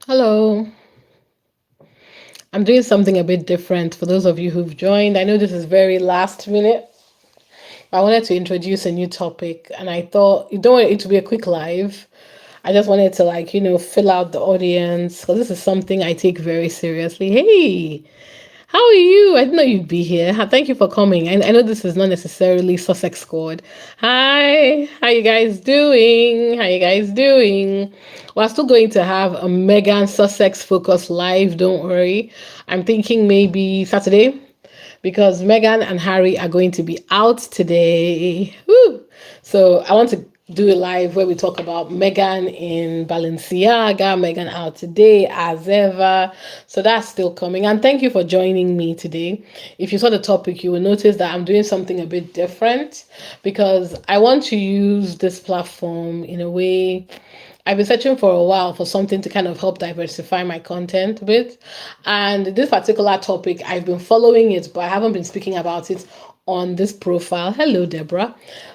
Hello. I'm doing something a bit different for those of you who've joined. I know this is very last minute. I wanted to introduce a new topic and I thought you don't want it to be a quick live. I just wanted to fill out the audience because this is something I take very seriously. Hey, how are you? I didn't know you'd be here. Thank you for coming. I know this is not necessarily Sussex squad. Hi, how you guys doing? How you guys doing? We're still going to have a Megan Sussex focus live. Don't worry. I'm thinking maybe Saturday because Meghan and Harry are going to be out today. Woo! So I want to do a live where we talk about Meghan in Balenciaga, Meghan out today as ever. So that's still coming. And thank you for joining me today. If you saw the topic, you will notice that I'm doing something a bit different because I want to use this platform in a way I've been searching for a while for something to kind of help diversify my content a bit. And this particular topic, I've been following it, but I haven't been speaking about it on this profile. Hello, Deborah.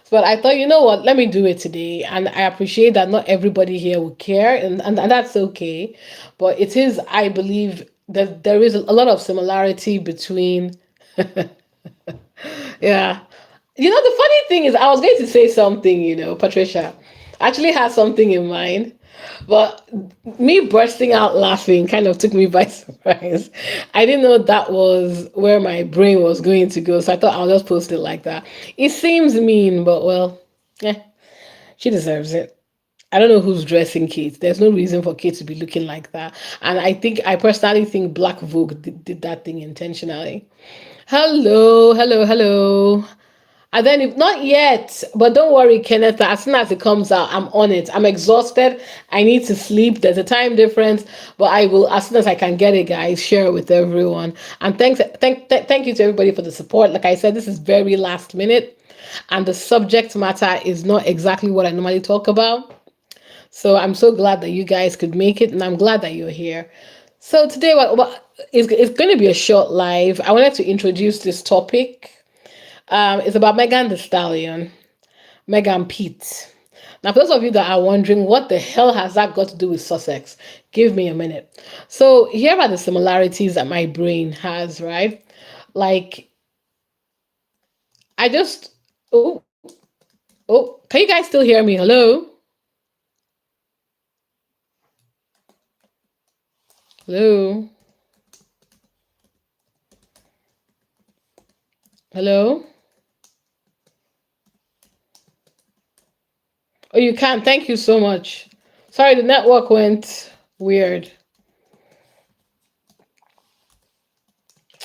But I thought, you know what, let me do it today. And I appreciate that not everybody here will care, and that's okay. But it is, I believe, that there is a lot of similarity between, yeah. The funny thing is, I was going to say something, Patricia. I actually had something in mind, but me bursting out laughing kind of took me by surprise. I didn't know that was where my brain was going to go, so I thought I'll just post it like that. It seems mean, but well, yeah, she deserves it. I don't know who's dressing Kate. There's no reason for Kate to be looking like that. And I personally think Black Vogue did that thing intentionally. Hello, hello, hello. And then if not yet, but don't worry, Kenneth, as soon as it comes out, I'm on it. I'm exhausted. I need to sleep. There's a time difference, but I will, as soon as I can get it, guys, share it with everyone. And thank you to everybody for the support. Like I said, this is very last minute, and the subject matter is not exactly what I normally talk about. So I'm so glad that you guys could make it, and I'm glad that you're here. So today, it's going to be a short live. I wanted to introduce this topic. It's about Megan the Stallion, Megan Pete. Now, for those of you that are wondering what the hell has that got to do with Sussex, give me a minute. So, here are the similarities that my brain has, right? Like, I just, oh, oh, can you guys still hear me? Hello? Hello? Hello? Oh, you can. Thank you so much. Sorry, the network went weird.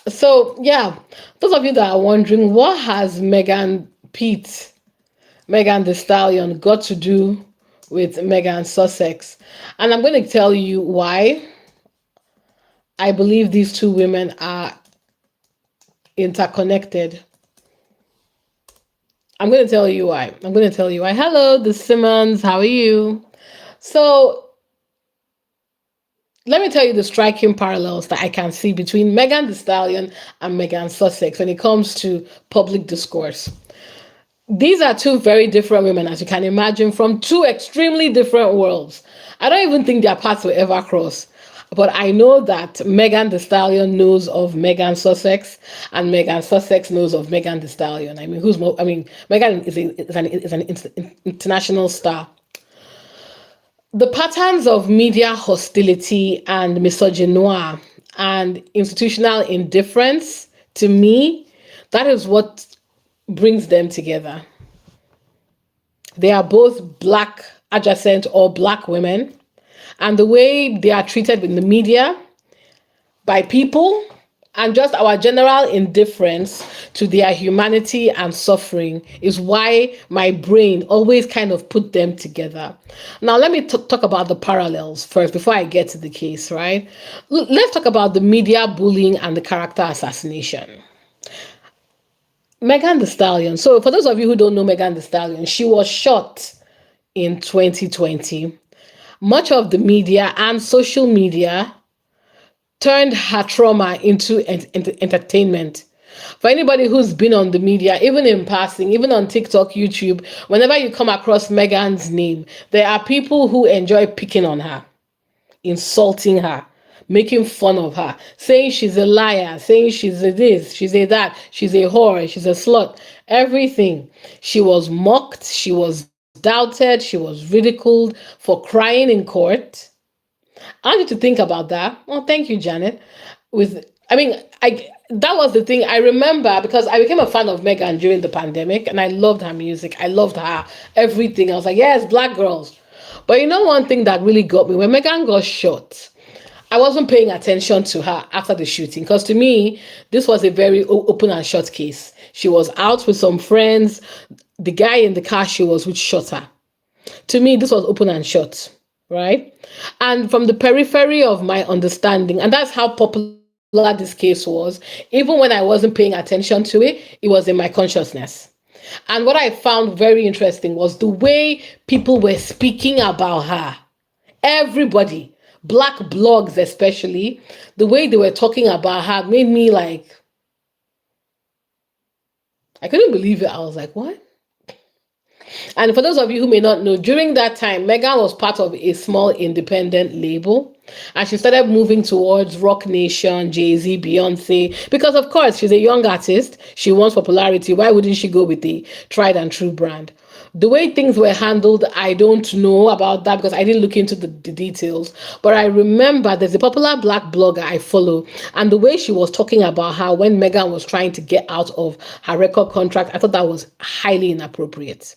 So, yeah, those of you that are wondering, what has Megan the Stallion got to do with Megan Sussex? And I'm going to tell you why I believe these two women are interconnected. I'm going to tell you why. I'm going to tell you why. Hello, the Simmons. How are you? So, let me tell you the striking parallels that I can see between Megan the Stallion and Megan Sussex when it comes to public discourse. These are two very different women, as you can imagine, from two extremely different worlds. I don't even think their paths will ever cross. But I know that Megan the Stallion knows of Megan Sussex, and Megan Sussex knows of Megan the Stallion. I mean, who's more? I mean, Megan is an international star. The patterns of media hostility and misogynoir and institutional indifference, to me, that is what brings them together. They are both black adjacent or black women. And the way they are treated in the media by people and just our general indifference to their humanity and suffering is why my brain always kind of put them together. Now, let me talk about the parallels first before I get to the case, right? Let's talk about the media bullying and the character assassination. Megan the Stallion. So, for those of you who don't know Megan the Stallion, she was shot in 2020. Much of the media and social media turned her trauma into entertainment. For anybody who's been on the media, even in passing, even on TikTok, YouTube, whenever you come across Megan's name, there are people who enjoy picking on her insulting her, making fun of her, saying she's a liar, saying she's a this, she's a that, she's a whore, she's a slut, everything. She was mocked, she was doubted, she was ridiculed for crying in court. I need to think about that. Oh, thank you, Janet. I that was the thing I remember because I became a fan of Megan during the pandemic, and I loved her music. I loved her everything. I was like, yes, black girls. But you know one thing that really got me when Megan got shot. I wasn't paying attention to her after the shooting because to me, this was a very open and shut case. She was out with some friends. The guy in the car she was with shot her. To me, this was open and shut, right? And from the periphery of my understanding, and that's how popular this case was, even when I wasn't paying attention to it was in my consciousness. And what I found very interesting was the way people were speaking about her. Everybody, black blogs especially, the way they were talking about her made me like, I couldn't believe it. I was like, what? And for those of you who may not know, during that time, Megan was part of a small independent label. And she started moving towards Rock Nation, Jay-Z, Beyonce. Because, of course, she's a young artist. She wants popularity. Why wouldn't she go with the tried and true brand? The way things were handled, I don't know about that because I didn't look into the details. But I remember there's a popular black blogger I follow, and the way she was talking about her when Megan was trying to get out of her record contract, I thought that was highly inappropriate.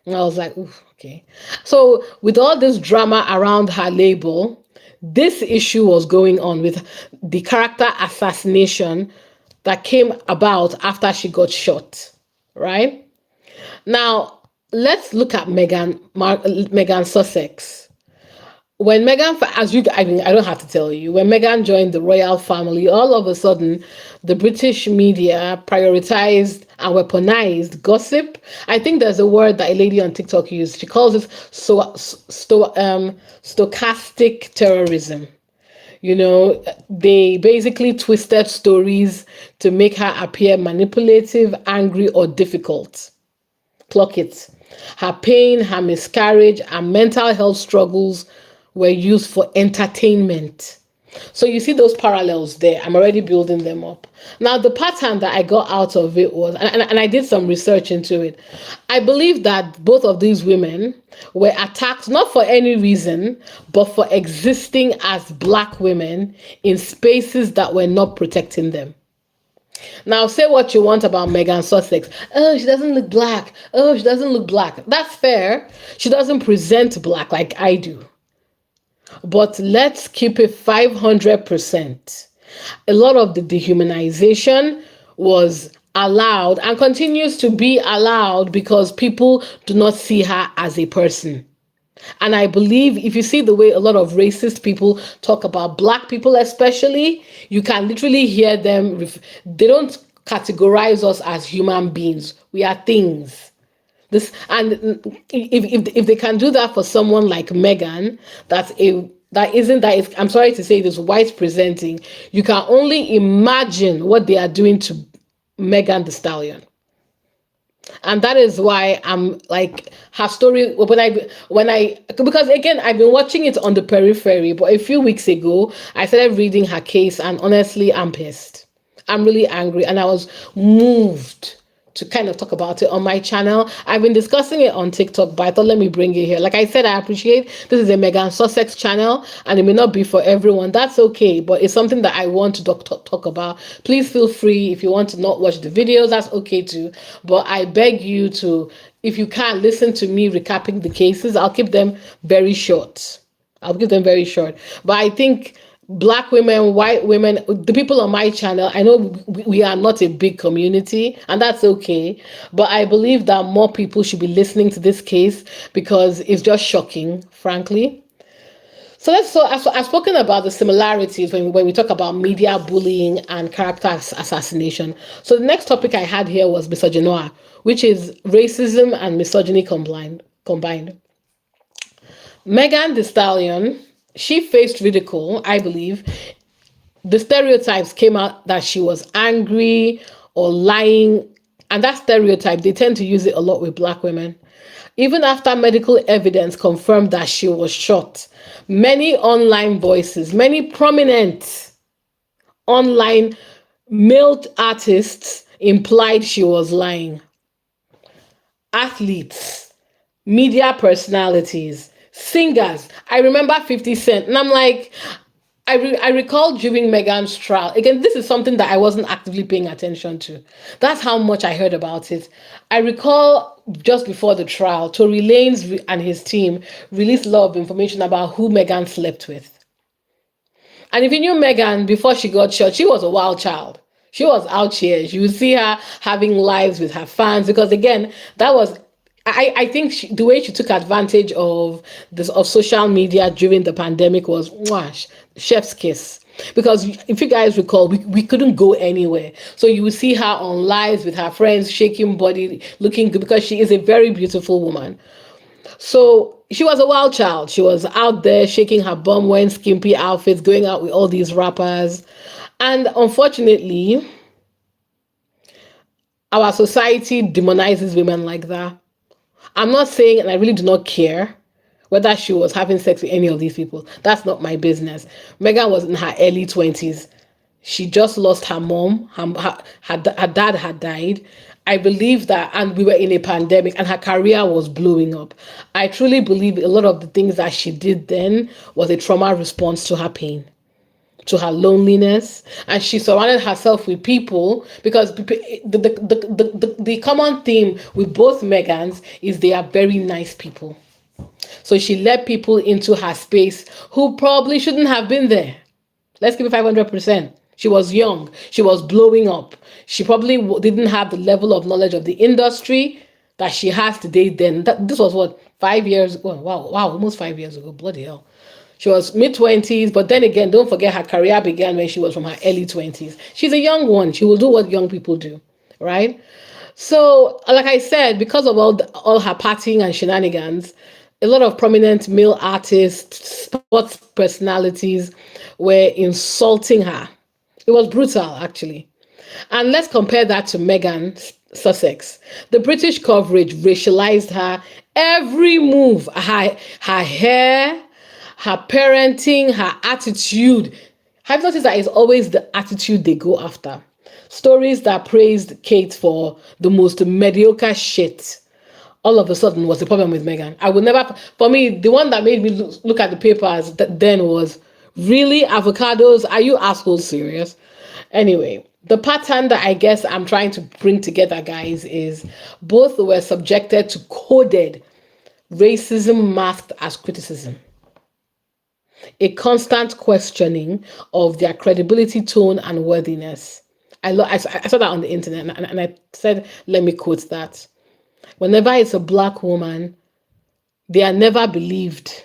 And I was like, ooh, okay. So with all this drama around her label, this issue was going on with the character assassination that came about after she got shot, right? Now, let's look at Megan Sussex. When Megan, as you, I mean, I don't have to tell you, when Megan joined the royal family, all of a sudden, the British media prioritized and weaponized gossip. I think there's a word that a lady on TikTok used. She calls it stochastic terrorism. You know, they basically twisted stories to make her appear manipulative, angry, or difficult. Clock it. Her pain, her miscarriage, and mental health struggles were used for entertainment. So you see those parallels there. I'm already building them up. Now, the pattern that I got out of it was, and I did some research into it, I believe that both of these women were attacked not for any reason, but for existing as black women in spaces that were not protecting them. Now, say what you want about Megan Sussex. Oh, she doesn't look black. Oh, she doesn't look black. That's fair. She doesn't present black like I do. But let's keep it 500%. A lot of the dehumanization was allowed and continues to be allowed because people do not see her as a person. And I believe if you see the way a lot of racist people talk about black people, especially, you can literally hear them. They don't categorize us as human beings. We are things. This and if they can do that for someone like Megan, I'm sorry to say this, white presenting, you can only imagine what they are doing to Megan the Stallion. And that is why I'm like her story because again I've been watching it on the periphery, but a few weeks ago I started reading her case, and honestly I'm pissed. I'm really angry, and I was moved to kind of talk about it on my channel. I've been discussing it on TikTok, but I thought let me bring it here. Like I said, I appreciate this is a Megan Sussex channel and it may not be for everyone. That's okay, but it's something that I want to talk about. Please feel free if you want to not watch the videos, that's okay too. But I beg you to, if you can, listen to me recapping the cases. I'll keep them very short. But I think black women, white women, the people on my channel, I know we are not a big community, and that's okay. But I believe that more people should be listening to this case because it's just shocking, frankly. I've spoken about the similarities when we talk about media bullying and character assassination. So the next topic I had here was misogynoir, which is racism and misogyny combined. Megan Thee Stallion, she faced ridicule, I believe. The stereotypes came out that she was angry or lying. And that stereotype, they tend to use it a lot with black women. Even after medical evidence confirmed that she was shot, many online voices, many prominent online male artists implied she was lying. Athletes, media personalities, singers. I remember 50 Cent, and I'm like, I recall during Megan's trial. Again, this is something that I wasn't actively paying attention to. That's how much I heard about it. I recall just before the trial, Tory Lanez and his team released a lot of information about who Megan slept with. And if you knew Megan before she got shot, she was a wild child. She was out here. You would see her having lives with her fans because, again, that was. I think the way she took advantage of this of social media during the pandemic was mwah, chef's kiss. Because if you guys recall, we couldn't go anywhere. So you would see her on lives with her friends, shaking body, looking good because she is a very beautiful woman. So she was a wild child. She was out there shaking her bum, wearing skimpy outfits, going out with all these rappers. And unfortunately, our society demonizes women like that. I'm not saying, and I really do not care whether she was having sex with any of these people. That's not my business. Megan was in her early 20s. She just lost her mom. Her dad had died. I believe that, and we were in a pandemic, and her career was blowing up. I truly believe a lot of the things that she did then was a trauma response to her pain, to her loneliness, and she surrounded herself with people because the common theme with both Megans is they are very nice people. So she let people into her space who probably shouldn't have been there. Let's give it 500%. She was young. She was blowing up. She probably didn't have the level of knowledge of the industry that she has today then. This was what, 5 years ago? Wow, almost 5 years ago. Bloody hell. She was mid-20s, but then again, don't forget her career began when she was from her early 20s. She's a young one. She will do what young people do, right? So, like I said, because of all her partying and shenanigans, a lot of prominent male artists, sports personalities were insulting her. It was brutal, actually. And let's compare that to Meghan Sussex. The British coverage racialized her every move, her hair, her parenting, her attitude. I've noticed that it's always the attitude they go after. Stories that praised Kate for the most mediocre shit all of a sudden was the problem with Meghan. I would never, for me, the one that made me look at the papers then was, really, avocados? Are you assholes serious? Anyway, the pattern that I guess I'm trying to bring together, guys, is both were subjected to coded racism masked as criticism. A constant questioning of their credibility, tone, and worthiness. I saw that on the internet and I said, let me quote that. Whenever it's a black woman, they are never believed.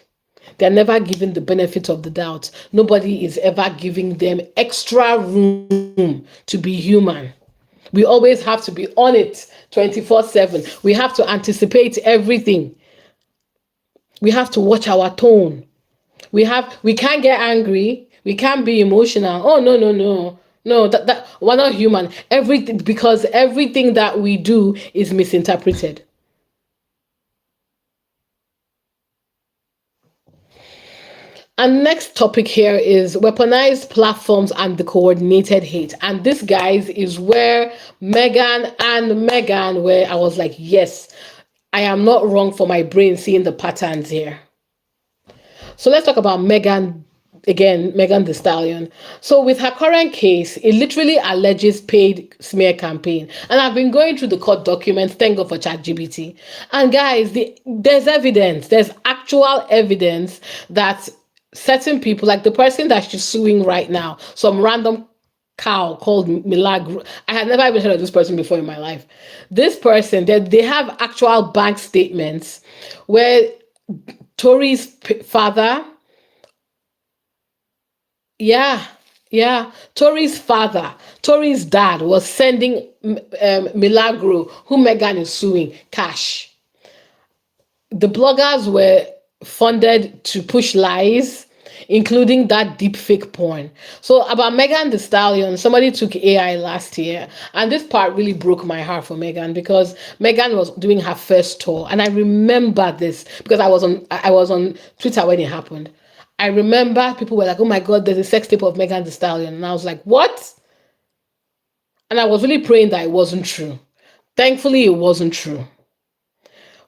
They are never given the benefit of the doubt. Nobody is ever giving them extra room to be human. We always have to be on it 24/7. We have to anticipate everything. We have to watch our tone. We can't get angry. We can't be emotional. Oh no. No, that we're not human. Everything, because everything that we do is misinterpreted. And next topic here is weaponized platforms and the coordinated hate. And this, guys, is where Megan, where I was like, yes, I am not wrong for my brain seeing the patterns here. So let's talk about Megan again, Megan the Stallion. So with her current case, it literally alleges paid smear campaign. And I've been going through the court documents, thank God for ChatGPT. And guys, there's evidence, there's actual evidence that certain people, like the person that she's suing right now, some random cow called Milagro. I had never even heard of this person before in my life. This person, they have actual bank statements where Tori's father, Tori's father, Tori's dad was sending Milagro, who Megan is suing, cash. The bloggers were funded to push lies including that deep fake porn. So about Megan the Stallion, somebody took AI last year, and this part really broke my heart for Megan because Megan was doing her first tour, and I remember this because I was on Twitter when it happened. I remember people were like, "Oh my God, there's a sex tape of Megan the Stallion," and I was like, "What?" And I was really praying that it wasn't true. Thankfully, it wasn't true.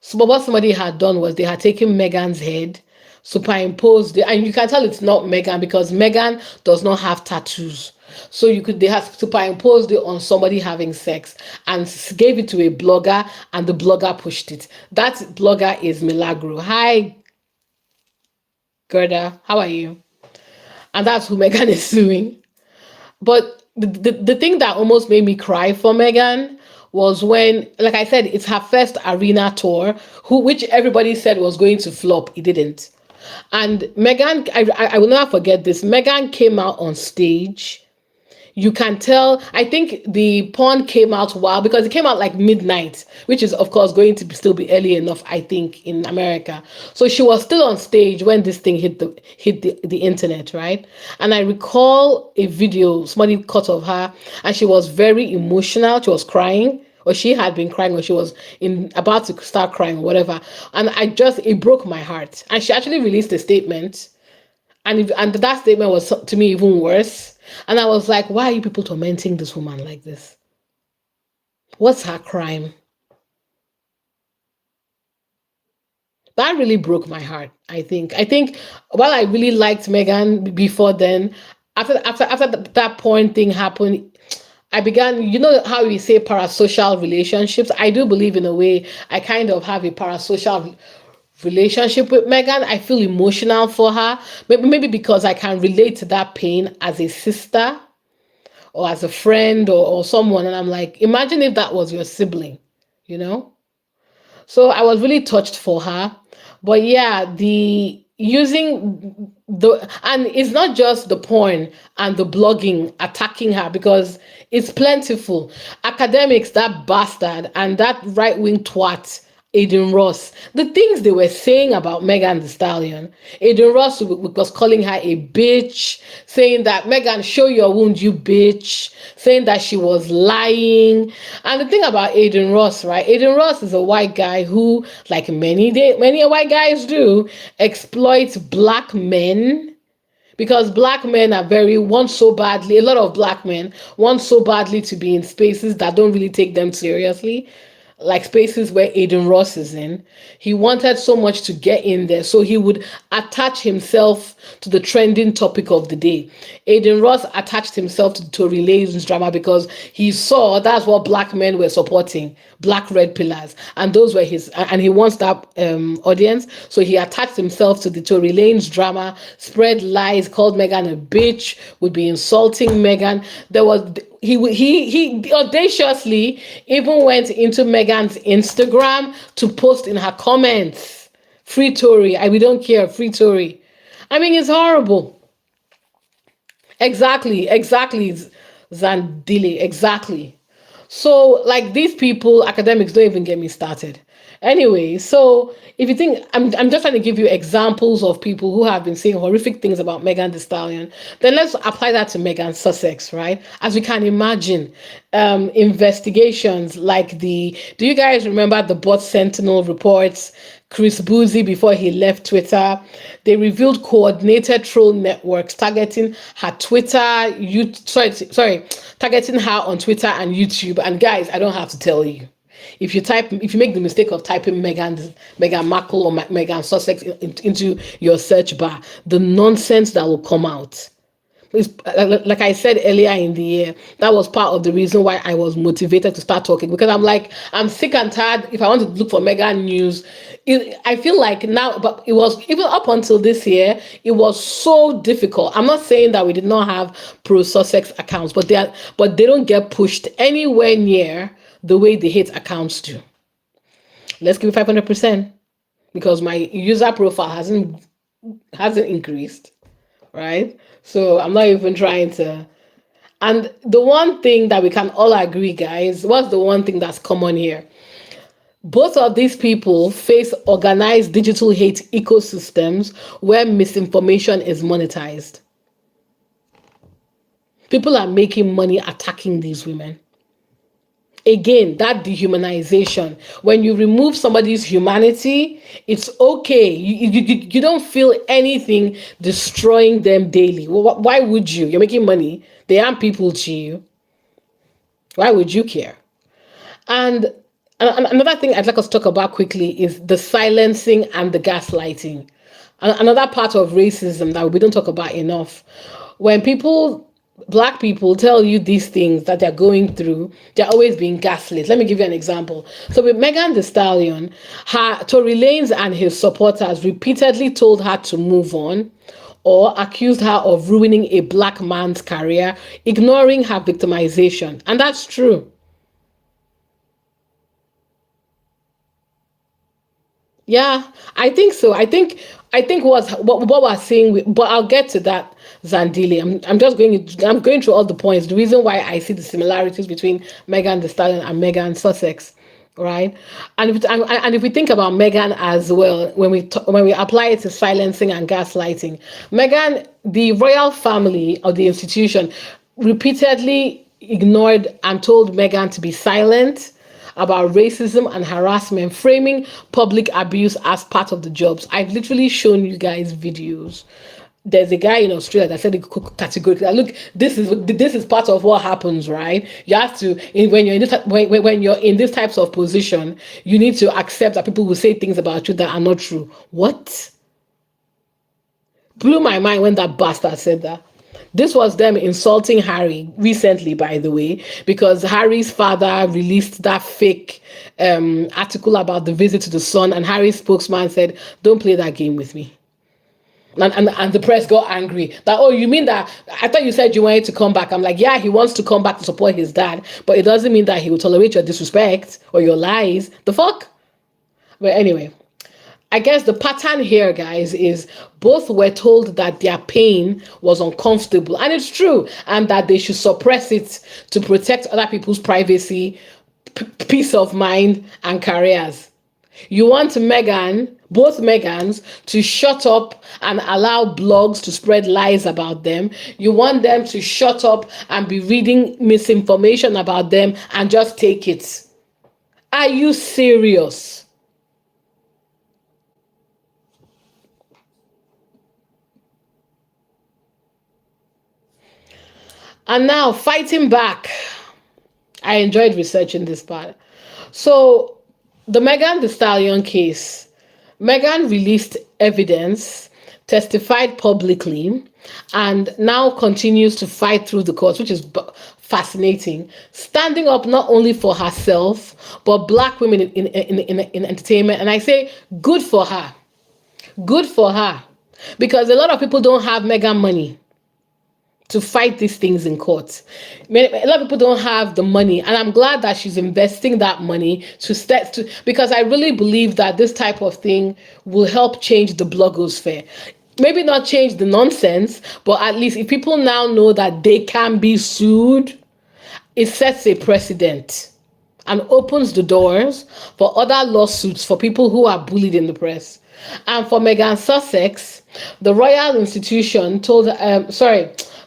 So, but what somebody had done was they had taken Megan's head, superimposed it, and you can tell it's not Megan because Megan does not have tattoos. So they had superimposed it on somebody having sex and gave it to a blogger, and the blogger pushed it. That blogger is Milagro. Hi, Gerda, how are you? And that's who Megan is suing. But the thing that almost made me cry for Megan was when, like I said, it's her first arena tour, which everybody said was going to flop. It didn't. And Megan, I will never forget this. Megan came out on stage. You can tell. I think the porn came out while because it came out like midnight, which is of course going to still be early enough. I think in America, so she was still on stage when this thing hit the internet, right? And I recall a video somebody cut of her, and she was very emotional. She was crying, or she had been crying, or she was in about to start crying, or whatever. And it broke my heart. And she actually released a statement, and that statement was to me even worse. And I was like, why are you people tormenting this woman like this? What's her crime? That really broke my heart. I think while I really liked Megan before then, after that porn thing happened, I began, how we say parasocial relationships. I do believe in a way I kind of have a parasocial relationship with Megan. I feel emotional for her. Maybe because I can relate to that pain as a sister or as a friend, or someone. And I'm like, imagine if that was your sibling, you know? So I was really touched for her. But yeah, the using and it's not just the porn and the blogging attacking her, because it's plentiful. Academics, that bastard, and that right wing twat Aiden Ross, the things they were saying about Megan the Stallion. Aiden Ross was calling her a bitch, saying that Megan, show your wound, you bitch, saying that she was lying. And the thing about Aiden Ross, right? Aiden Ross is a white guy who, like many white guys do, exploits black men, because black men are want so badly, a lot of black men want so badly to be in spaces that don't really take them seriously, like spaces where Aiden Ross is in. He wanted so much to get in there, so he would attach himself to the trending topic of the day. Aiden Ross attached himself to Tory Lanez drama because he saw that's what black men were supporting, black red pillars, and those were and he wants that audience. So he attached himself to the Tory Lanez drama, spread lies, called Megan a bitch, would be insulting Megan. He audaciously even went into Megan's Instagram to post in her comments, "Free Tory, we don't care, free Tory." I mean, it's horrible. Exactly, Zandile, exactly. So, like, these people, academics, don't even get me started. Anyway, so if you think I'm just trying to give you examples of people who have been saying horrific things about Megan Thee Stallion, then let's apply that to Megan Sussex, right? As we can imagine, investigations like do you guys remember the Bot Sentinel reports? Chris Boozy, before he left Twitter, they revealed coordinated troll networks targeting her targeting her on Twitter and YouTube. And guys, I don't have to tell you. If you make the mistake of typing Meghan Markle or Megan Sussex into your search bar, the nonsense that will come out. Like I said earlier in the year, that was part of the reason why I was motivated to start talking, because I'm like, I'm sick and tired. If I want to look for Megan news, I feel like now, but it was even up until this year, it was so difficult. I'm not saying that we did not have pro Sussex accounts, but they don't get pushed anywhere near the way the hate accounts do. Let's give it 500%, because my user profile hasn't increased, right? So I'm not even trying to. And the one thing that we can all agree, guys, what's the one thing that's common here? Both of these people face organized digital hate ecosystems where misinformation is monetized. People are making money attacking these women. Again, that dehumanization. When you remove somebody's humanity, it's okay. You don't feel anything destroying them daily. Well, why would you? You're making money. They aren't people to you. Why would you care? And another thing I'd like us to talk about quickly is the silencing and the gaslighting. Another part of racism that we don't talk about enough. When people, black people, tell you these things that they're going through, they're always being gaslit. Let me give you an example. So with Megan Thee Stallion, Tory Lanez and his supporters repeatedly told her to move on or accused her of ruining a black man's career, ignoring her victimization. And that's true. Yeah, I think so. I think what we're saying, but I'll get to that, Zandili. I'm going through all the points. The reason why I see the similarities between Megan Thee Stallion and Megan Sussex, right? And if we think about Megan as well, when we apply it to silencing and gaslighting, Megan, the royal family or the institution, repeatedly ignored and told Megan to be silent about racism and harassment, framing public abuse as part of the jobs. I've literally shown you guys videos. There's a guy in Australia that said it categorically, look, this is part of what happens, right? You have to, when you're in this, when you're in these types of position, you need to accept that people will say things about you that are not true. What? Blew my mind when that bastard said that. This was them insulting Harry recently, by the way, because Harry's father released that fake article about the visit to the son, and Harry's spokesman said, "Don't play that game with me." And the press got angry. That, oh, you mean that? I thought you said you wanted to come back. I'm like, yeah, he wants to come back to support his dad, but it doesn't mean that he will tolerate your disrespect or your lies. The fuck? But anyway, I guess the pattern here, guys, is both were told that their pain was uncomfortable, and it's true, and that they should suppress it to protect other people's privacy, peace of mind, and careers. You want both Megans, to shut up and allow blogs to spread lies about them. You want them to shut up and be reading misinformation about them and just take it. Are you serious? And now, fighting back. I enjoyed researching this part. So, the Megan Thee Stallion case. Megan released evidence, testified publicly, and now continues to fight through the courts, which is fascinating. Standing up not only for herself, but black women in entertainment. And I say, good for her. Good for her. Because a lot of people don't have Megan money to fight these things in court. A lot of people don't have the money, and I'm glad that she's investing that money because I really believe that this type of thing will help change the blogosphere. Maybe not change the nonsense, but at least if people now know that they can be sued, it sets a precedent and opens the doors for other lawsuits for people who are bullied in the press. And for Megan Sussex, the Royal Institution told,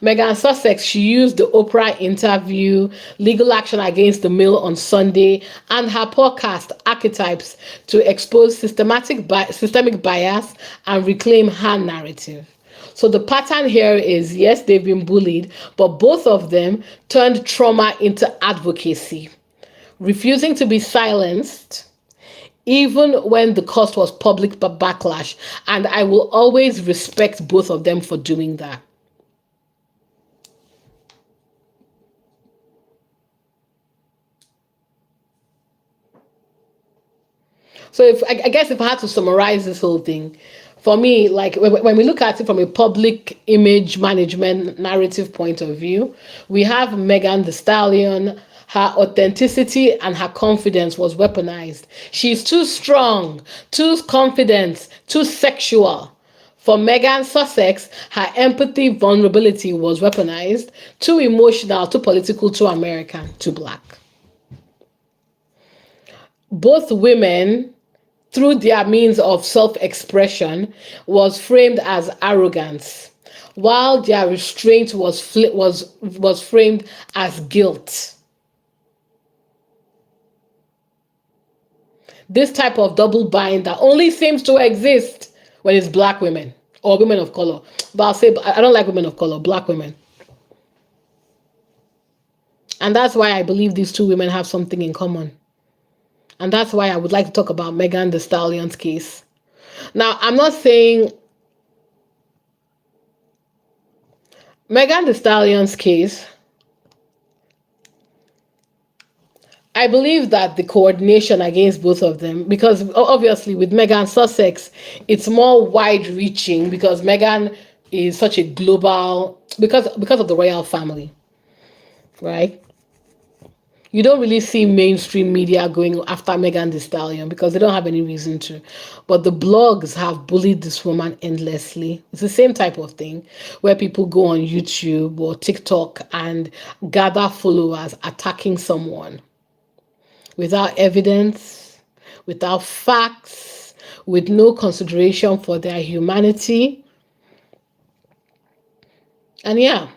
Megan Sussex, she used the Oprah interview, legal action against the Mill on Sunday, and her podcast, Archetypes, to expose systemic bias and reclaim her narrative. So the pattern here is, yes, they've been bullied, but both of them turned trauma into advocacy, refusing to be silenced, even when the cost was public backlash. And I will always respect both of them for doing that. So I guess if I had to summarize this whole thing, for me, like when we look at it from a public image management narrative point of view, we have Megan Thee Stallion. Her authenticity and her confidence was weaponized. She's too strong, too confident, too sexual. For Megan Sussex, her empathy, vulnerability was weaponized, too emotional, too political, too American, too black. both women, through their means of self-expression, was framed as arrogance, while their restraint was framed as guilt. This type of double bind that only seems to exist when it's black women or women of color. But I'll say I don't like women of color, black women. And that's why I believe these two women have something in common. And that's why I would like to talk about Megan Thee Stallion's case. Now, I'm not saying Megan Thee Stallion's case. I believe that the coordination against both of them, because obviously with Megan Sussex, it's more wide reaching because Megan is such a global, because of the royal family, right? You don't really see mainstream media going after Megan Thee Stallion because they don't have any reason to. But the blogs have bullied this woman endlessly. It's the same type of thing where people go on YouTube or TikTok and gather followers attacking someone without evidence, without facts, with no consideration for their humanity. And yeah,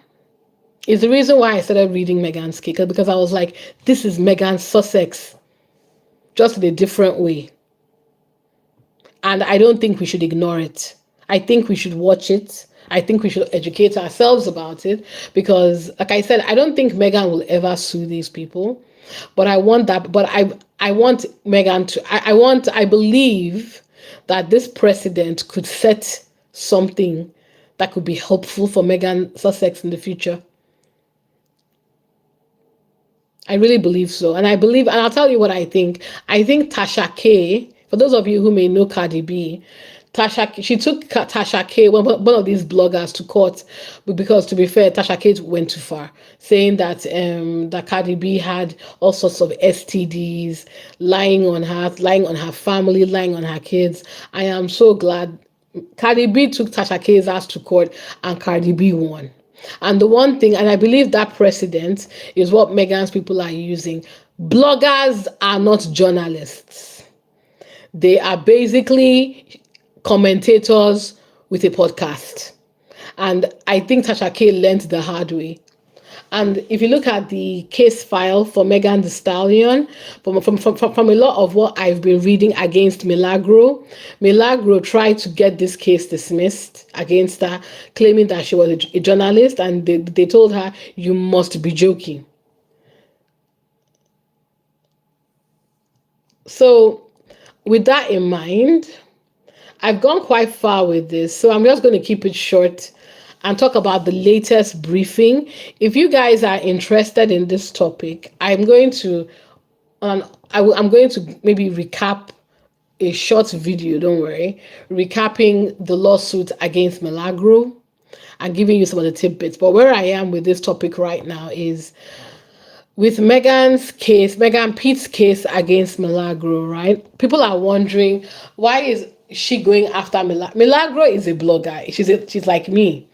it's the reason why I started reading Megan's case, because I was like, this is Megan Sussex, just in a different way. And I don't think we should ignore it. I think we should watch it. I think we should educate ourselves about it because, like I said, I don't think Megan will ever sue these people. But I want that. But I want Megan to. I believe that this precedent could set something that could be helpful for Megan Sussex in the future. I really believe so. And I'll tell you what I think. I think Tasha K, for those of you who may know Cardi B, she took Tasha K, one of these bloggers, to court because, to be fair, Tasha K went too far, saying that that Cardi B had all sorts of STDs, lying on her family, lying on her kids. I am so glad Cardi B took Tasha K's ass to court and Cardi B won. And the one thing, and I believe that precedent is what Megan's people are using. Bloggers are not journalists. They are basically commentators with a podcast. And I think Tasha K learned the hard way. And if you look at the case file for Megan Thee Stallion, from a lot of what I've been reading against Milagro, Milagro tried to get this case dismissed against her, claiming that she was a journalist, and they told her, you must be joking. So with that in mind, I've gone quite far with this, so I'm just going to keep it short and talk about the latest briefing. If you guys are interested in this topic, I'm going to maybe recap a short video, don't worry, recapping the lawsuit against Milagro and giving you some of the tidbits. But where I am with this topic right now is with Megan Pete's case against Milagro, right? People are wondering, why is she going after Milagro? Milagro is a blogger. She's like me.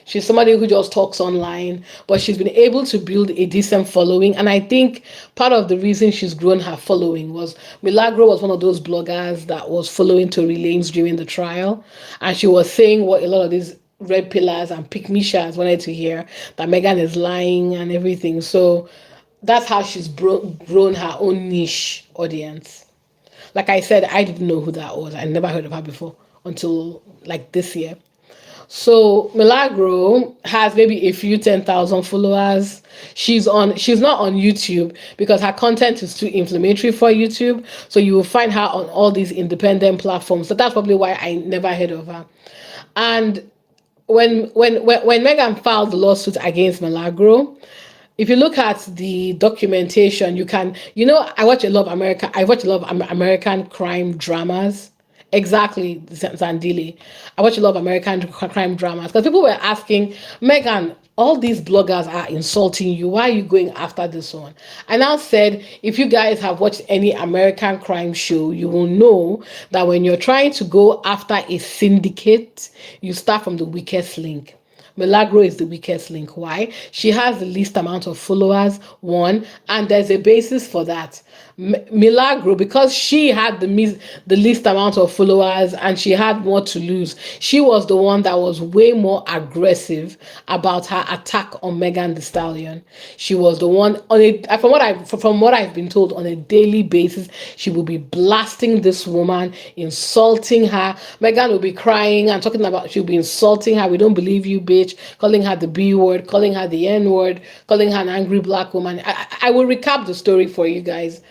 She's somebody who just talks online, but she's been able to build a decent following. And I think part of the reason she's grown her following was Milagro was one of those bloggers that was following Tory Lanez during the trial. And she was saying what a lot of these red pillars and pick-me-shas wanted to hear, that Megan is lying and everything. So that's how she's grown her own niche audience. Like I said, I didn't know who that was. I never heard of her before until like this year. So Milagro has maybe a few 10,000 followers. She's not on YouTube because her content is too inflammatory for YouTube. So you will find her on all these independent platforms. So that's probably why I never heard of her. And when Megan filed the lawsuit against Milagro, if you look at the documentation, I watch a lot of American crime dramas. Exactly, Zandili. I watch a lot of American crime dramas because people were asking, Megan, all these bloggers are insulting you. Why are you going after this one? I now said, if you guys have watched any American crime show, you will know that when you're trying to go after a syndicate, you start from the weakest link. Milagro is the weakest link. Why? She has the least amount of followers, one, and there's a basis for that. Milagro, because she had the least amount of followers and she had more to lose, she was the one that was way more aggressive about her attack on Megan Thee Stallion. She was the one on it. From what I've been told, on a daily basis, she will be blasting this woman, insulting her. Megan will be crying and talking about, she'll be insulting her. We don't believe you, bitch. Calling her the B word, calling her the N word, calling her an angry black woman. I will recap the story for you guys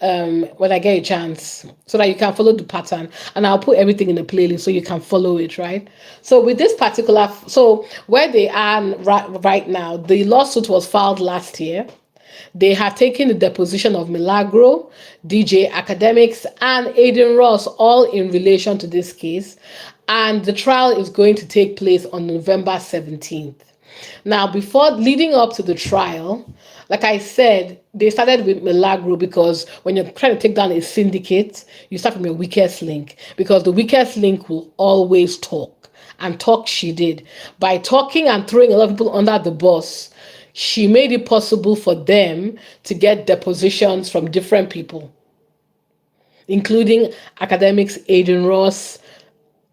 when I get a chance, so that you can follow the pattern, and I'll put everything in the playlist so you can follow it, right? So with this particular, so where they are right now, the lawsuit was filed last year. They have taken the deposition of Milagro, DJ Academics, and Aiden Ross, all in relation to this case. And the trial is going to take place on November 17th. Now, before leading up to the trial, like I said, they started with Milagro because when you're trying to take down a syndicate, you start from your weakest link, because the weakest link will always talk. And talk she did. By talking and throwing a lot of people under the bus, she made it possible for them to get depositions from different people, including Academics Aiden Ross,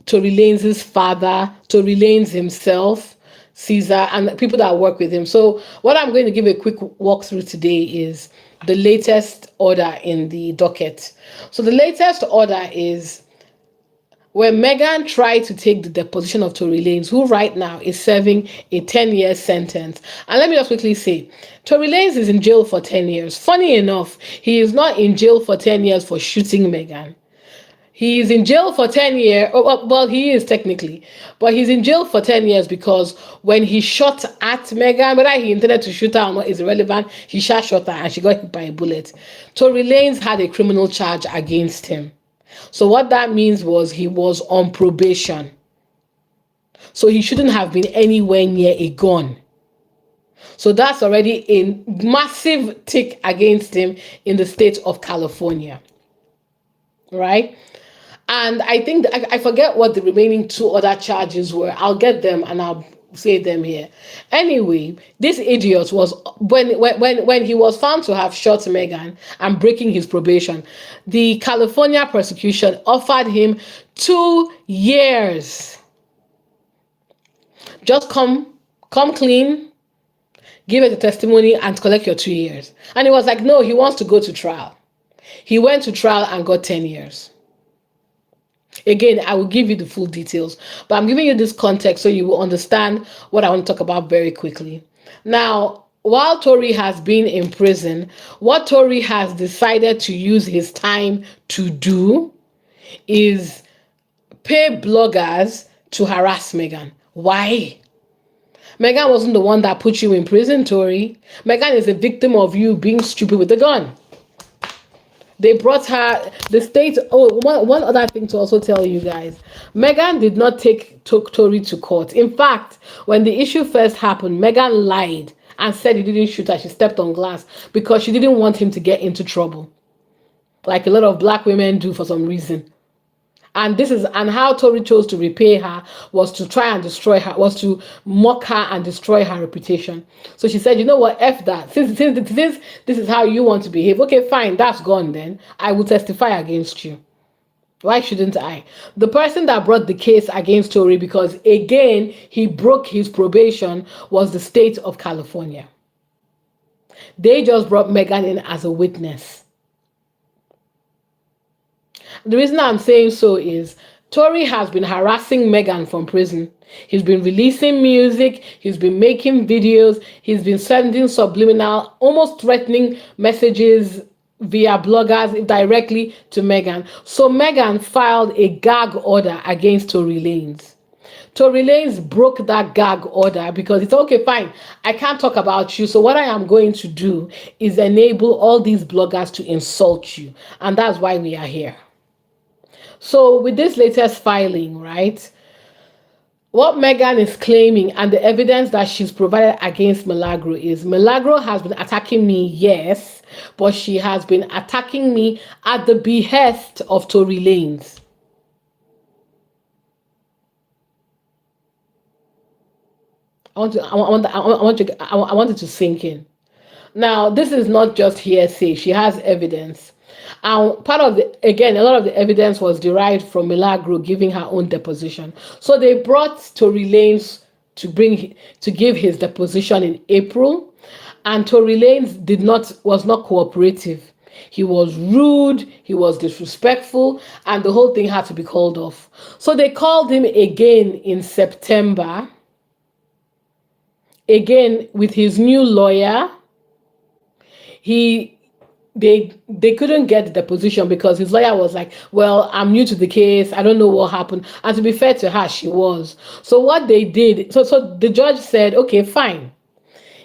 Tory Lanez's father, Tory Lanez himself, Caesar, and people that work with him. So what I'm going to give a quick walkthrough today is the latest order in the docket. So the latest order is where Megan tried to take the deposition of Tory Lanez, who right now is serving a 10-year sentence. And let me just quickly say, Tory Lanez is in jail for 10 years. Funny enough, he is not in jail for 10 years for shooting Megan. He is in jail for 10 years. Well, he is technically. But he's in jail for 10 years because when he shot at Megan, whether he intended to shoot her or not is irrelevant, he shot her and she got hit by a bullet. Tory Lanez had a criminal charge against him. So what that means was he was on probation. So he shouldn't have been anywhere near a gun. So that's already a massive tick against him in the state of California. Right? And I think I forget what the remaining two other charges were. I'll get them and I'll say them here. Anyway, this idiot was, when he was found to have shot Megan and breaking his probation, the California prosecution offered him 2 years. Just come clean, give it a testimony, and collect your 2 years. And he was like, no, he wants to go to trial. He went to trial and got 10 years. Again, I will give you the full details, but I'm giving you this context so you will understand what I want to talk about very quickly. Now, while Tory has been in prison, what Tory has decided to use his time to do is pay bloggers to harass Megan. Why? Megan wasn't the one that put you in prison, Tory. Megan is a victim of you being stupid with a gun. They brought her, the state. One other thing to also tell you guys. Megan did not take Tory to court. In fact, when the issue first happened, Megan lied and said he didn't shoot her. She stepped on glass because she didn't want him to get into trouble, like a lot of black women do for some reason. And how Tory chose to repay her was to try and destroy her, was to mock her and destroy her reputation. So she said, you know what, F that. Since this is how you want to behave, okay, fine, that's gone then. I will testify against you. Why shouldn't I? The person that brought the case against Tory, because again, he broke his probation, was the state of California. They just brought Megan in as a witness. The reason I'm saying so is Tory has been harassing Megan from prison. He's been releasing music, he's been making videos, he's been sending subliminal, almost threatening messages via bloggers directly to Megan. So Megan filed a gag order against Tory Lanez. Tory Lanez broke that gag order because it's okay, fine, I can't talk about you. So what I am going to do is enable all these bloggers to insult you. And that's why we are here. So with this latest filing, right, what Megan is claiming and the evidence that she's provided against Milagro is Milagro has been attacking me, yes, but she has been attacking me at the behest of Tory Lanez. I want it to sink in. Now, this is not just hearsay. She has evidence. And part of the, again, a lot of the evidence was derived from Milagro giving her own deposition. So they brought Tory Lanez to give his deposition in April, and Tory Lanez was not cooperative. He was rude, he was disrespectful, and the whole thing had to be called off. So they called him again in September, again with his new lawyer. He they couldn't get the deposition because his lawyer was like, well, I'm new to the case, I don't know what happened. And to be fair to her, she was. So what they did, so the judge said, okay, fine,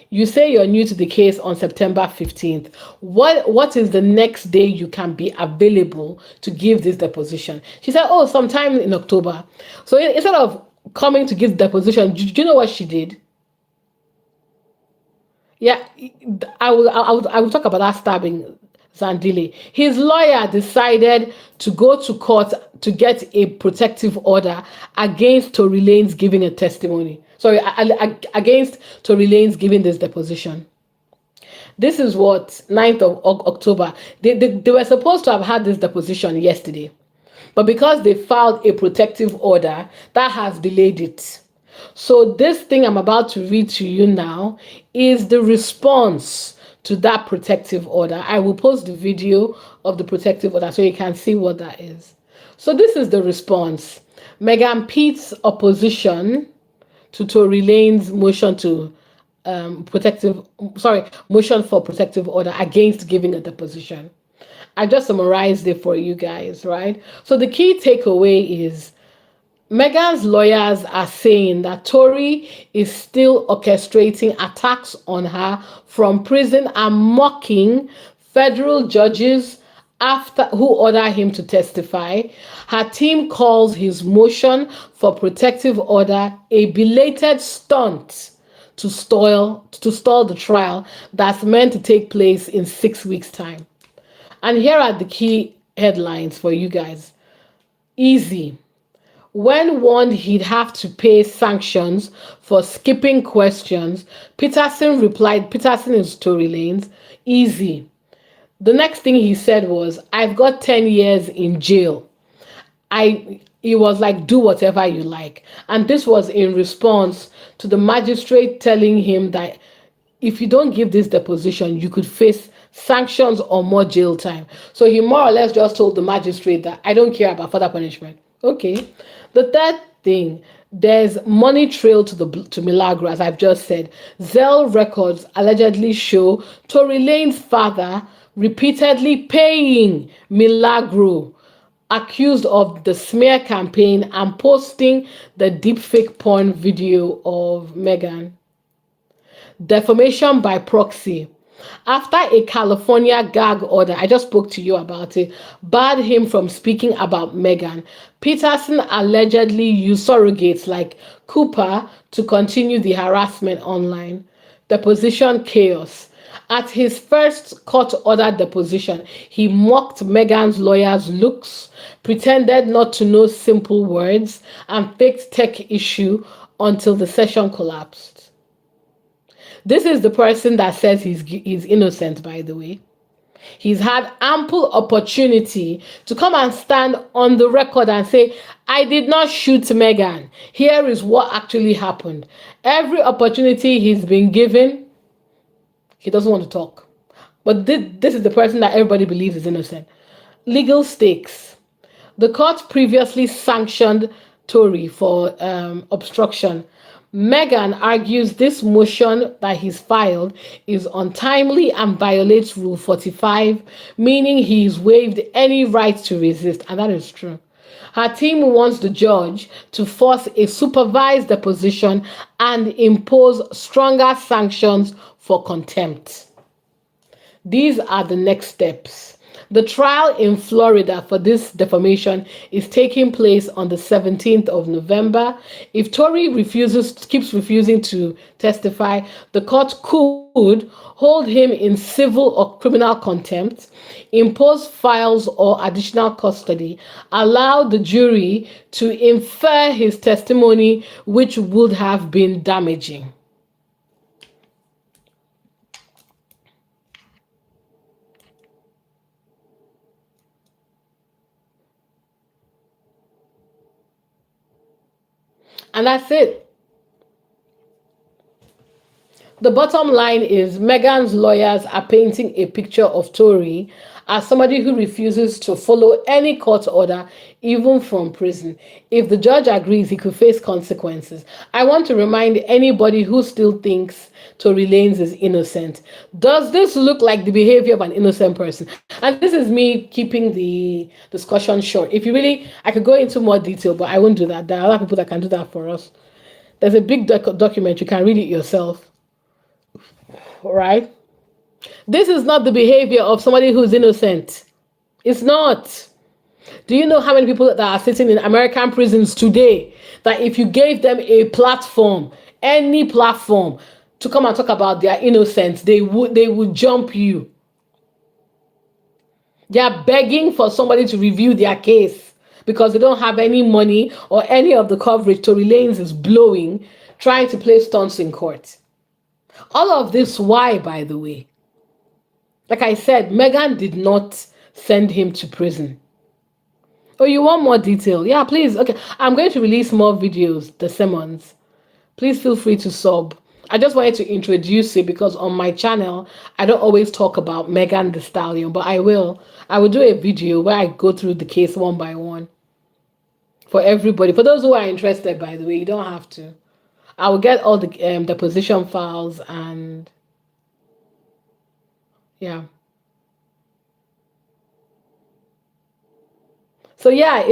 you say you're new to the case on September 15th. What is the next day you can be available to give this deposition? She said, oh, sometime in October. So instead of coming to give the deposition, do you know what she did? Yeah, I will talk about that stabbing, Zandile. His lawyer decided to go to court to get a protective order against Tory Lanez giving a testimony. Sorry, against Tory Lanez giving this deposition. This is what, 9th of October. They were supposed to have had this deposition yesterday. But because they filed a protective order, that has delayed it. So this thing I'm about to read to you now is the response to that protective order. I will post the video of the protective order so you can see what that is. So this is the response. Megan Pete's opposition to Tory Lanez's motion to motion for protective order against giving a deposition. I just summarized it for you guys, right? So the key takeaway is Megan's lawyers are saying that Tory is still orchestrating attacks on her from prison and mocking federal judges after who order him to testify. Her team calls his motion for protective order a belated stunt to stall the trial that's meant to take place in 6 weeks' time. And here are the key headlines for you guys. Easy. When warned he'd have to pay sanctions for skipping questions, Peterson replied, Peterson is Tory Lanez, easy. The next thing he said was, I've got 10 years in jail. He was like, do whatever you like. And this was in response to the magistrate telling him that if you don't give this deposition, you could face sanctions or more jail time. So he more or less just told the magistrate that I don't care about further punishment. Okay. The third thing, there's money trail to Milagro, as I've just said. Zelle records allegedly show Tory Lanez's father repeatedly paying Milagro, accused of the smear campaign and posting the deepfake porn video of Meghan. Defamation by proxy. After a California gag order, I just spoke to you about it, barred him from speaking about Meghan, Peterson allegedly used surrogates like Cooper to continue the harassment online. Deposition chaos. At his first court-ordered deposition, he mocked Meghan's lawyer's looks, pretended not to know simple words, and faked tech issue until the session collapsed. This is the person that says he's innocent, by the way. He's had ample opportunity to come and stand on the record and say, I did not shoot Meghan. Here is what actually happened. Every opportunity he's been given, he doesn't want to talk. But this is the person that everybody believes is innocent. Legal stakes. The court previously sanctioned Tory for obstruction. Meghan argues this motion that he's filed is untimely and violates Rule 45, meaning he's waived any right to resist, and that is true. Her team wants the judge to force a supervised deposition and impose stronger sanctions for contempt. These are the next steps. The trial in Florida for this defamation is taking place on the 17th of November. If Tory keeps refusing to testify, the court could hold him in civil or criminal contempt, impose files or additional custody, allow the jury to infer his testimony, which would have been damaging. And that's it. The bottom line is Meghan's lawyers are painting a picture of Tory as somebody who refuses to follow any court order, even from prison. If the judge agrees, he could face consequences. I want to remind anybody who still thinks Tory Lanez is innocent. Does this look like the behavior of an innocent person? And this is me keeping the discussion short. If you really, I could go into more detail, but I won't do that. There are a lot of people that can do that for us. There's a big document, you can read it yourself. Right? This is not the behavior of somebody who's innocent. It's not. Do you know how many people that are sitting in American prisons today that if you gave them a platform, any platform, to come and talk about their innocence, they would jump you. They are begging for somebody to review their case because they don't have any money or any of the coverage Tory Lanez is blowing trying to play stunts in court. All of this, why, by the way? Like I said, Meghan did not send him to prison. Oh, you want more detail? Yeah, please. Okay, I'm going to release more videos, the sermons. Please feel free to sub. I just wanted to introduce it because on my channel, I don't always talk about Meghan the Stallion, but I will. I will do a video where I go through the case one by one for everybody. For those who are interested, by the way, you don't have to. I will get all the deposition files and yeah. So yeah,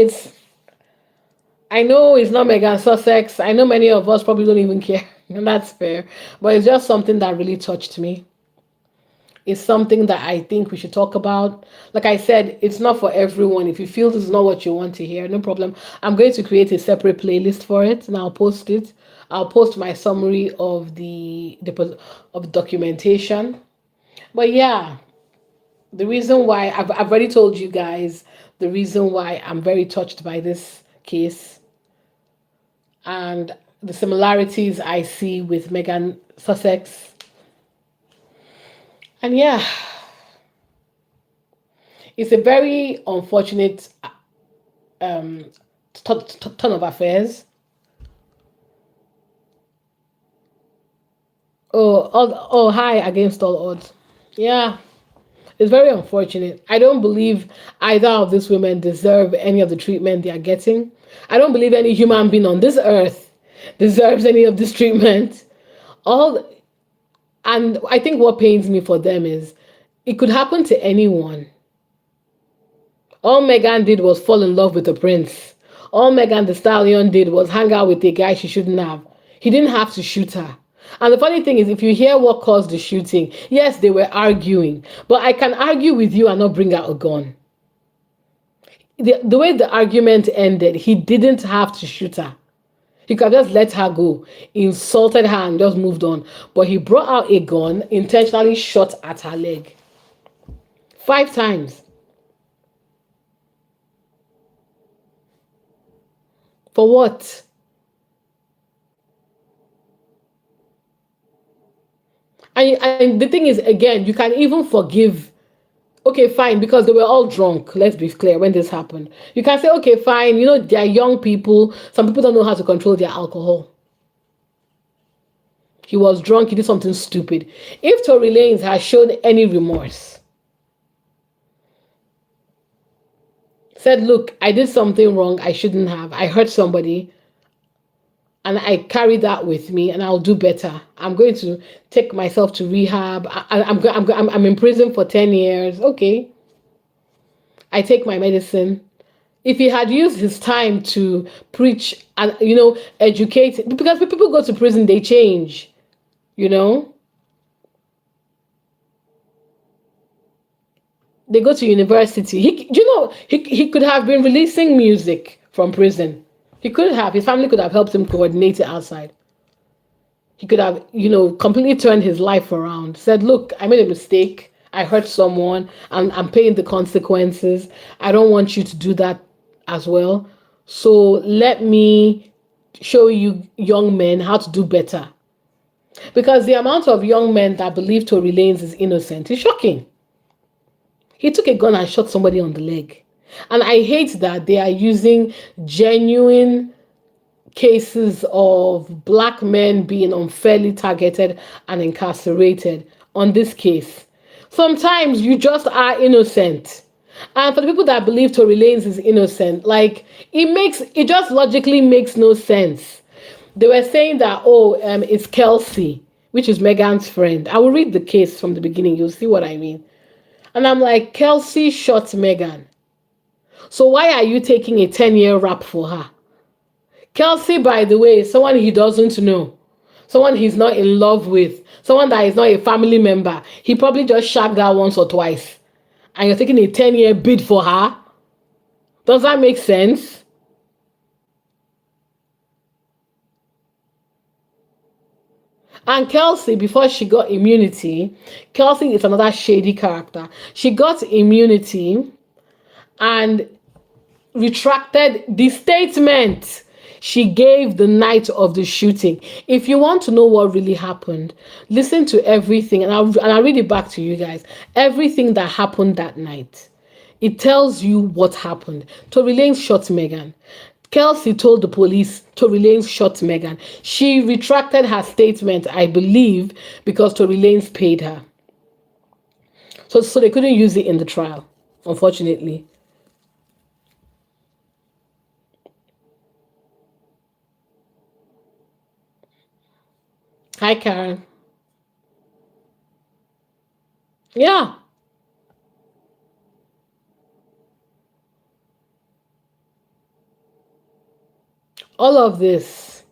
I know it's not Meghan Sussex. I know many of us probably don't even care, and that's fair. But it's just something that really touched me. It's something that I think we should talk about. Like I said, it's not for everyone. If you feel this is not what you want to hear, no problem. I'm going to create a separate playlist for it, and I'll post it. I'll post my summary of the documentation. But yeah, the reason why I've already told you guys the reason why I'm very touched by this case and the similarities I see with Meghan Sussex. And yeah, it's a very unfortunate um, turn of affairs. Oh, hi against all odds. Yeah, it's very unfortunate. I don't believe either of these women deserve any of the treatment they are getting. I don't believe any human being on this earth deserves any of this treatment. All And I think what pains me for them is it could happen to anyone. All Megan did was fall in love with the prince. All Megan the Stallion did was hang out with a guy she shouldn't have. He didn't have to shoot her. And the funny thing is, if you hear what caused the shooting, yes, they were arguing. But I can argue with you and not bring out a gun. The way the argument ended, he didn't have to shoot her. He could have just let her go, insulted her, and just moved on. But he brought out a gun, intentionally shot at her leg 5 times. For what? And the thing is, again, you can even forgive. Okay, fine, because they were all drunk. Let's be clear when this happened. You can say, okay, fine, they're young people. Some people don't know how to control their alcohol. He was drunk, he did something stupid. If Tory Lanez has shown any remorse, said, look, I did something wrong, I shouldn't have. I hurt somebody, and I carry that with me, and I'll do better. I'm going to take myself to rehab. I'm in prison for 10 years. Okay. I take my medicine. If he had used his time to preach and, educate, because people go to prison, they change, They go to university. He could have been releasing music from prison. He could have. His family could have helped him coordinate it outside. He could have, completely turned his life around. Said, look, I made a mistake. I hurt someone, and I'm paying the consequences. I don't want you to do that as well. So let me show you young men how to do better. Because the amount of young men that believe Tory Lanez is innocent is shocking. He took a gun and shot somebody on the leg. And I hate that they are using genuine cases of black men being unfairly targeted and incarcerated on this case. Sometimes you just are innocent. And for the people that believe Tory Lanez is innocent, like it just logically makes no sense. They were saying that, it's Kelsey, which is Megan's friend. I will read the case from the beginning. You'll see what I mean. And I'm like, Kelsey shot Megan. So why are you taking a 10-year rap for her? Kelsey, by the way, is someone he doesn't know. Someone he's not in love with. Someone that is not a family member. He probably just shagged her once or twice. And you're taking a 10-year bid for her? Does that make sense? And Kelsey, before she got immunity, Kelsey is another shady character. She got immunity and retracted the statement she gave the night of the shooting. If you want to know what really happened, listen to everything, and I'll read it back to you guys. Everything that happened that night. It tells you what happened. Tory Lanez shot Megan. Kelsey told the police Tory Lanez shot Megan. She retracted her statement, I believe, because Tory Lanez paid her. So they couldn't use it in the trial, unfortunately. Hi, Karen. Yeah, all of this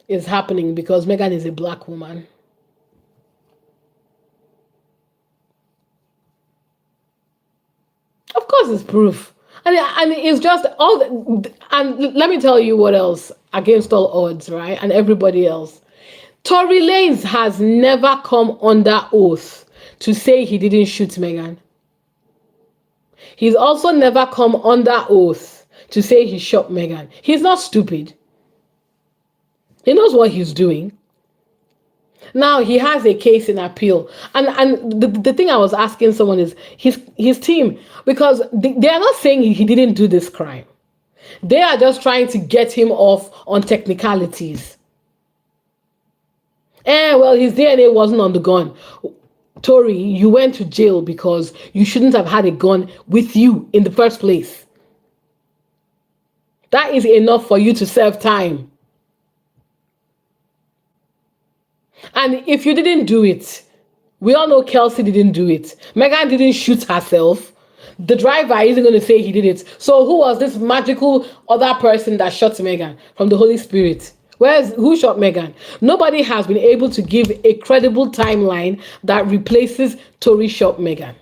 is happening because Megan is a black woman. Of course, it's proof. And it's just and let me tell you what else against all odds, right? And everybody else. Tory Lanez has never come under oath to say he didn't shoot Megan. He's also never come under oath to say he shot Megan. He's not stupid. He knows what he's doing. Now he has a case in appeal. And the thing I was asking someone is his team, because they are not saying he didn't do this crime. They are just trying to get him off on technicalities. Well, his DNA wasn't on the gun. Tory, you went to jail because you shouldn't have had a gun with you in the first place. That is enough for you to serve time. And if you didn't do it, we all know Kelsey didn't do it. Megan didn't shoot herself. The driver isn't going to say he did it. So who was this magical other person that shot Megan from the Holy Spirit? Who shot Megan? Nobody has been able to give a credible timeline that replaces Tory shot Megan.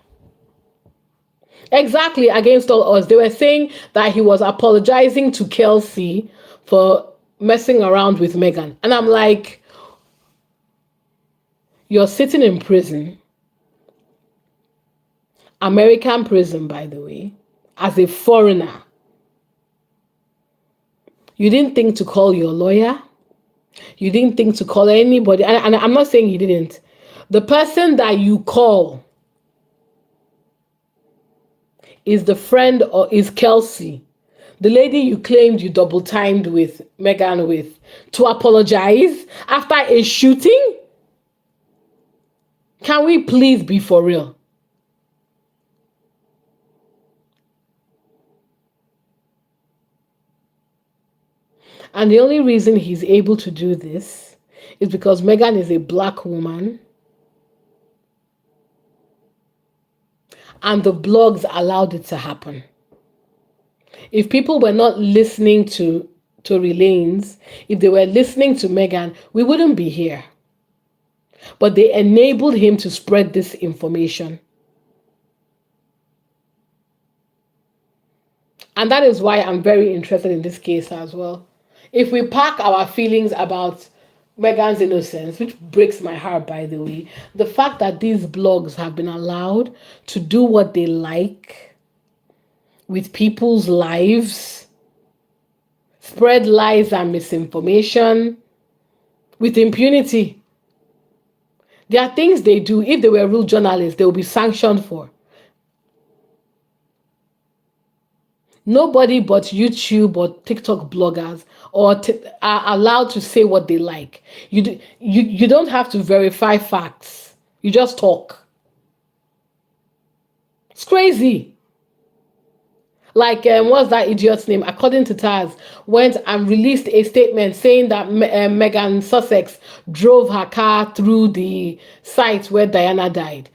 Exactly, against all odds. They were saying that he was apologizing to Kelsey for messing around with Megan. And I'm like, you're sitting in prison, American prison, by the way, as a foreigner. You didn't think to call your lawyer. You didn't think to call anybody. And I'm not saying you didn't. The person that you call is the friend, or is Kelsey, the lady you claimed you double timed with Megan with, to apologize after a shooting? Can we please be for real? And the only reason he's able to do this is because Megan is a black woman and the blogs allowed it to happen. If people were not listening to Tory Lanez, if they were listening to Megan, we wouldn't be here. But they enabled him to spread this information. And that is why I'm very interested in this case as well. If we pack our feelings about Megan's innocence, which breaks my heart, by the way, the fact that these blogs have been allowed to do what they like with people's lives, spread lies and misinformation with impunity. There are things they do, if they were real journalists, they will be sanctioned for. Nobody but YouTube or TikTok bloggers are allowed to say what they like. You don't have to verify facts. You just talk. It's crazy. Like, what's that idiot's name? According to Taz, went and released a statement saying that Megan Sussex drove her car through the site where Diana died.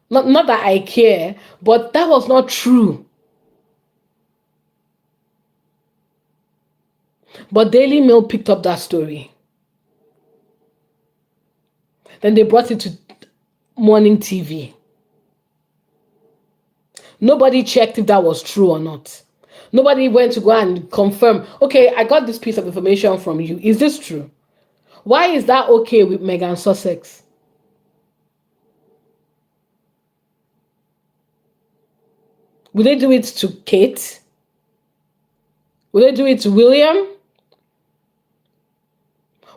Not that I care, but that was not true. But Daily Mail picked up that story. Then they brought it to morning TV. Nobody checked if that was true or not. Nobody went to go and confirm, okay, I got this piece of information from you. Is this true? Why is that okay with Megan Sussex? Will they do it to Kate? Will they do it to William?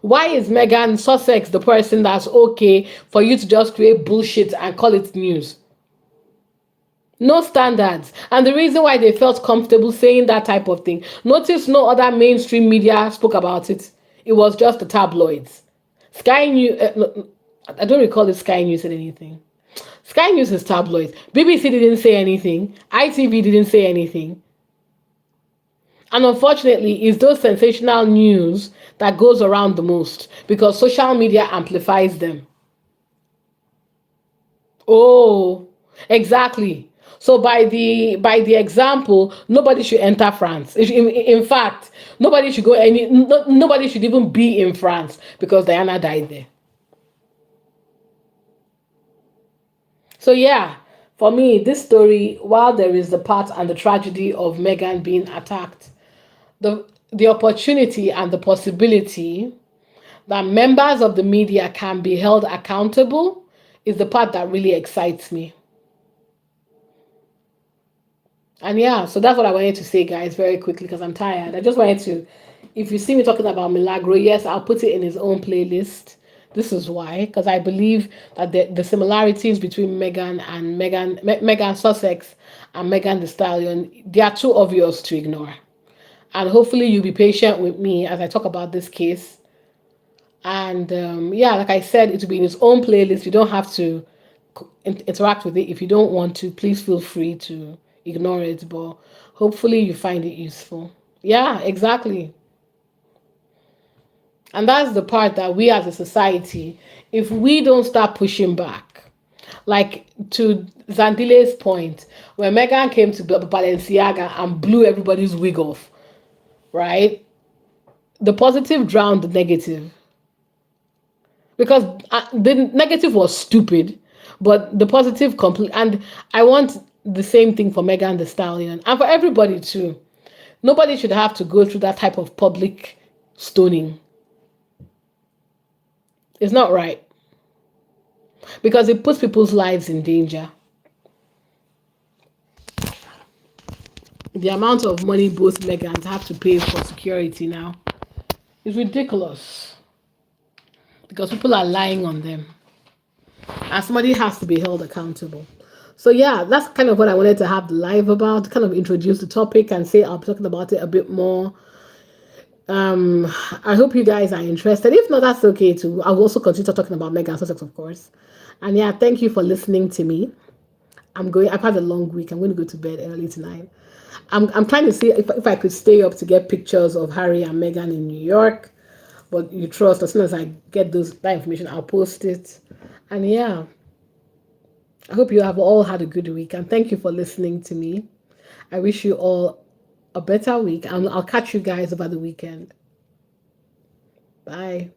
Why is Megan Sussex the person that's okay for you to just create bullshit and call it news? No standards. And the reason why they felt comfortable saying that type of thing, notice no other mainstream media spoke about it. It was just the tabloids. Sky News, no, I don't recall if Sky News said anything. Sky News is tabloids. BBC didn't say anything. ITV didn't say anything. And unfortunately, it's those sensational news that goes around the most because social media amplifies them. Oh, exactly. So by the example, nobody should enter France. In fact, nobody should go nobody should even be in France because Diana died there. So yeah, for me, this story, while there is the part and the tragedy of Meghan being attacked, the opportunity and the possibility that members of the media can be held accountable is the part that really excites me. And yeah, so that's what I wanted to say, guys, very quickly because I'm tired. I just wanted to, if you see me talking about Milagro, yes, I'll put it in his own playlist. This is why, because I believe that the similarities between Megan Sussex and Megan the Stallion, they are too obvious to ignore. And hopefully you'll be patient with me as I talk about this case. And yeah, like I said, it will be in its own playlist. You don't have to interact with it. If you don't want to, please feel free to ignore it. But hopefully you find it useful. Yeah, exactly. And that's the part that we as a society, if we don't start pushing back, like to Zandile's point, when Megan came to Balenciaga and blew everybody's wig off, right? The positive drowned the negative because the negative was stupid, but the positive complete. And I want the same thing for Megan the Stallion and for everybody too. Nobody should have to go through that type of public stoning. It's not right because it puts people's lives in danger. The amount of money both Megans have to pay for security now is ridiculous because people are lying on them and somebody has to be held accountable. So yeah, that's kind of what I wanted to have the live about, kind of introduce the topic and say I'll be talking about it a bit more. I hope you guys are interested. If not, that's okay too. I'll also continue talking about Megan Sussex, of course. And yeah, thank you for listening to me. I've had a long week. I'm going to go to bed early tonight. I'm trying to see if I could stay up to get pictures of Harry and Meghan in New York. But you trust, as soon as I get that information, I'll post it. And yeah, I hope you have all had a good week. And thank you for listening to me. I wish you all a better week. And I'll catch you guys over the weekend. Bye.